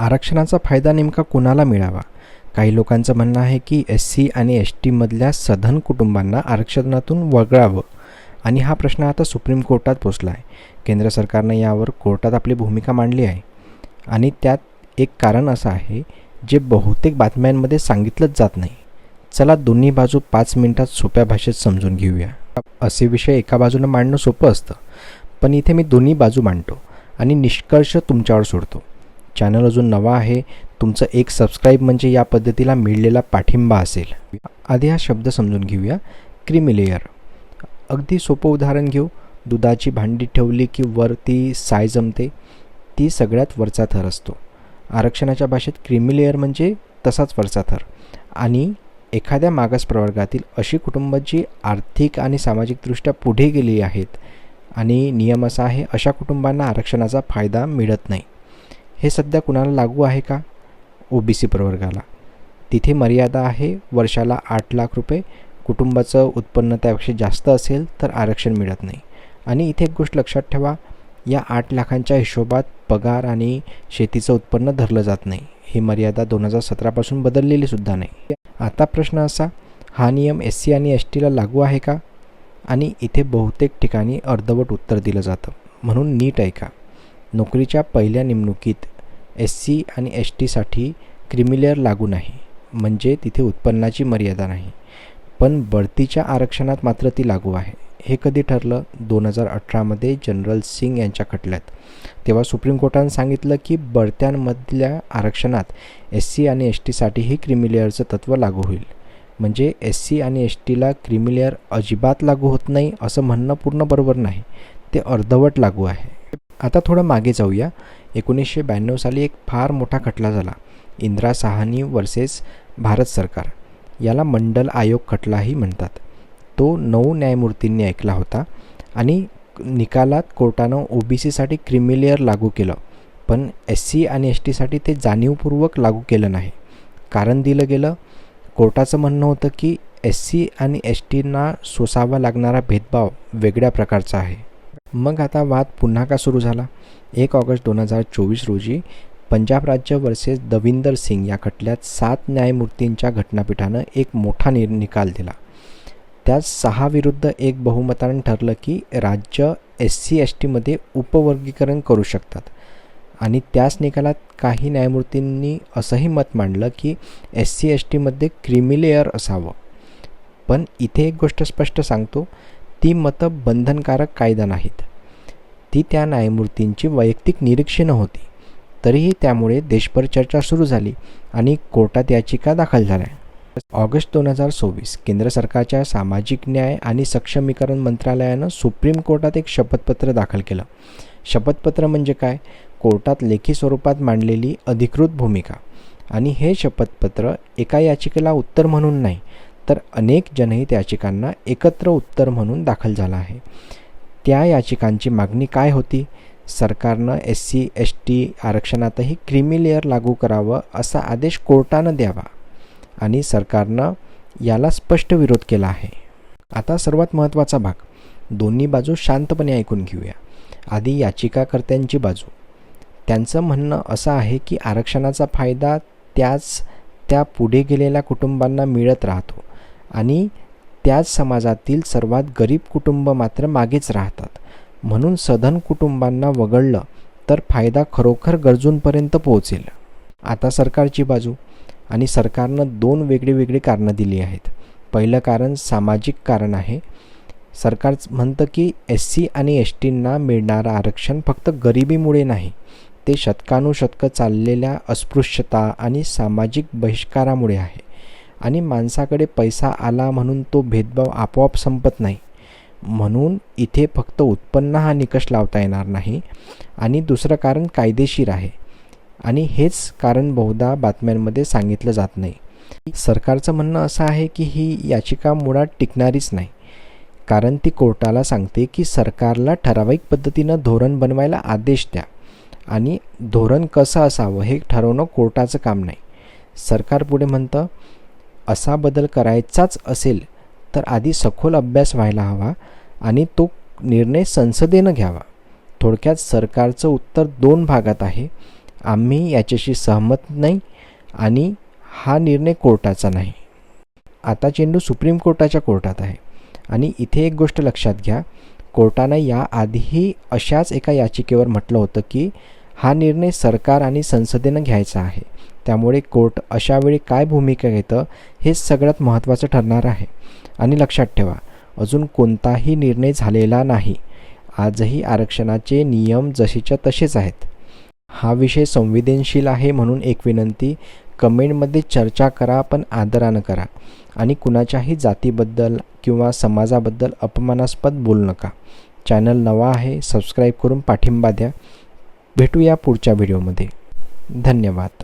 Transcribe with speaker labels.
Speaker 1: आरक्षणाचा फायदा नेमका कोणाला मिळावा? काही लोकांचं म्हणणं आहे की SC आणि STमधल्या सधन कुटुंबांना आरक्षणातून वगळावं आणि हा प्रश्न आता सुप्रीम कोर्टात पोचला आहे. केंद्र सरकारनं यावर कोर्टात आपली भूमिका मांडली आहे आणि त्यात एक कारण असं आहे जे बहुतेक बातम्यांमध्ये सांगितलंच जात नाही. चला दोन्ही बाजू 5 मिनिटात सोप्या भाषेत समजून घेऊया. असे विषय एका बाजूनं मांडणं सोपं असतं, पण इथे मी दोन्ही बाजू मांडतो आणि निष्कर्ष तुमच्यावर सोडतो. चॅनल अजून नवा आहे, तुमचं एक सबस्क्राईब म्हणजे या पद्धतीला मिळलेला पाठिंबा असेल. आधी हा शब्द समजून घेऊया, क्रीमी लेयर. अगदी सोपं उदाहरण घेऊ. दुधाची भांडी ठेवली की वरती साय जमते, ती सगळ्यात वरचा थर असतो. आरक्षणाच्या भाषेत क्रीमी लेयर म्हणजे तसाच वरचा थर. आणि एखाद्या मागास प्रवर्गातील अशी कुटुंब जी आर्थिक आणि सामाजिकदृष्ट्या पुढे गेली आहेत आणि नियम असा आहे अशा कुटुंबांना आरक्षणाचा फायदा मिळत नाही. हे सध्या कुणाला लागू आहे का? OBC प्रवर्गाला. तिथे मर्यादा आहे वर्षाला 8 लाख रुपये. कुटुंबाचं उत्पन्न त्यापेक्षा जास्त असेल तर आरक्षण मिळत नाही. आणि इथे एक गोष्ट लक्षात ठेवा, या 8 लाखांच्या हिशोबात पगार आणि शेतीचं उत्पन्न धरलं जात नाही. ही मर्यादा 2017पासून बदललेली सुद्धा नाही. आता प्रश्न असा, हा नियम SC आणि STला लागू आहे का? आणि इथे बहुतेक ठिकाणी अर्धवट उत्तर दिलं जातं, म्हणून नीट ऐका. नोकरीच्या पहिल्या नेमणुकीत SC आणि STसाठी क्रीमी लेयर लागू नाही, म्हणजे तिथे उत्पन्नाची मर्यादा नाही. पण बढतीच्या आरक्षणात मात्र ती लागू आहे. हे कधी ठरलं? 2018मध्ये जनरल सिंग यांच्या खटल्यात. तेव्हा सुप्रीम कोर्टानं सांगितलं की बढत्यांमधल्या आरक्षणात SC आणि STसाठीही क्रीमी लेयरचं तत्त्व लागू होईल. म्हणजे SC आणि STला क्रीमी लेयर अजिबात लागू होत नाही असं म्हणणं पूर्ण बरोबर नाही, ते अर्धवट लागू आहे. आता थोडं मागे जाऊया. 1992 साली एक फार मोठा खटला झाला, इंदिरा साहनी वर्सेस भारत सरकार. याला मंडल आयोग खटलाही म्हणतात. तो 9 न्यायमूर्तींनी ऐकला होता आणि निकालात कोर्टानं OBCसाठी क्रीमी लेयर लागू केलं, पण SC आणि STसाठी ते जाणीवपूर्वक लागू केलं नाही. कारण दिलं गेलं. कोर्टाचं म्हणणं होतं की SC आणि STना सोसावा लागणारा भेदभाव वेगळ्या प्रकारचा आहे. मग आता वाद पुन्हा का सुरू झाला? 1 ऑगस्ट 2024 रोजी पंजाब राज्य वर्सेस दविंदर सिंग या खटल्यात 7 न्यायमूर्तींच्या घटनापीठानं एक मोठा निकाल दिला. त्यात 6 विरुद्ध 1 बहुमतानं ठरलं की राज्य SC STमध्ये उपवर्गीकरण करू शकतात. आणि त्याच निकालात काही न्यायमूर्तींनी असंही मत मांडलं की SC STमध्ये क्रीमी लेयर असावं. पण इथे एक गोष्ट स्पष्ट सांगतो, ती मतं बंधनकारक कायदा नाहीत. ती त्या न्यायमूर्तींची वैयक्तिक निरीक्षणं होती. तरीही त्यामुळे देशभर चर्चा सुरू झाली आणि कोर्टात याचिका दाखल झाल्या. ऑगस्ट 2024 केंद्र सरकारच्या सामाजिक न्याय आणि सक्षमीकरण मंत्रालयानं सुप्रीम कोर्टात एक शपथपत्र दाखल केलं. शपथपत्र म्हणजे काय? कोर्टात लेखी स्वरूपात मांडलेली अधिकृत भूमिका. आणि हे शपथपत्र एका याचिकेला उत्तर म्हणून नाही, तर अनेक जनहित याचिकांना एकत्र उत्तर म्हणून दाखल झालं आहे. त्या याचिकांची मागणी काय होती? सरकारनं SC ST आरक्षणातही क्रीमी लेयर लागू करावं असा आदेश कोर्टानं द्यावा. आणि सरकारनं याला स्पष्ट विरोध केला आहे. आता सर्वात महत्त्वाचा भाग, दोन्ही बाजू शांतपणे ऐकून घेऊया. आधी याचिकाकर्त्यांची बाजू. त्यांचं म्हणणं असं आहे की आरक्षणाचा फायदा त्या पुढे गेलेल्या कुटुंबांना मिळत राहतो आणि त्याच समाजातील सर्वात गरीब कुटुंब मात्र मागेच राहतात. म्हणून सधन कुटुंबांना वगळलं तर फायदा खरोखर गरजूंपर्यंत पोहोचेल. आता सरकारची बाजू. आणि सरकारनं 2 वेगळी कारणं दिली आहेत. पहिलं कारण सामाजिक कारण आहे. सरकार म्हणतं की SC आणि STंना मिळणारं आरक्षण फक्त गरिबीमुळे नाही, ते शतकानुशतकं चाललेल्या अस्पृश्यता आणि सामाजिक बहिष्कारामुळे आहे. आणि माणसाकडे पैसा आला म्हणून तो भेदभाव आपोआप संपत नाही. म्हणून इथे फक्त उत्पन्न हा निकष लावता येणार नाही. आणि दुसरं कारण कायदेशीर आहे आणि हेच कारण बहुधा बातम्यांमध्ये सांगितलं जात नाही. सरकारचं म्हणणं असं आहे की ही याचिका मुळात टिकणारीच नाही, कारण ती कोर्टाला सांगते की सरकारला ठराविक पद्धतीनं धोरण बनवायला आदेश द्या आणि धोरण कसं असावं हे ठरवणं कोर्टाचं काम नाही. सरकार पुढे म्हणतं, असा बदल करायचाच असेल तर आधी सखोल अभ्यास व्हायला हवा आणि तो निर्णय संसदेनं घ्यावा. थोडक्यात सरकारचं उत्तर 2 भागात आहे. आम्ही याच्याशी सहमत नाही आणि हा निर्णय कोर्टाचा नाही. आता चेंडू सुप्रीम कोर्टाच्या कोर्टात आहे आणि इथे एक गोष्ट लक्षात घ्या, कोर्टानं याआधीही अशाच एका याचिकेवर म्हटलं होतं की हा निर्णय सरकार आणि संसदेनं घ्यायचा आहे. त्यामुळे कोर्ट अशावेळी काय भूमिका घेतं हे सगळ्यात महत्त्वाचं ठरणार आहे. आणि लक्षात ठेवा, अजून कोणताही निर्णय झालेला नाही. आजही आरक्षणाचे नियम जसेच्या तसेच आहेत. हा विषय संवेदनशील आहे म्हणून एक विनंती, कमेंटमध्ये चर्चा करा, पण आदरानं करा आणि कुणाच्याही जातीबद्दल किंवा समाजाबद्दल अपमानास्पद बोलू नका. चॅनल नवा आहे, सबस्क्राईब करून पाठिंबा द्या. भेटूया पुढच्या व्हिडिओमध्ये. धन्यवाद.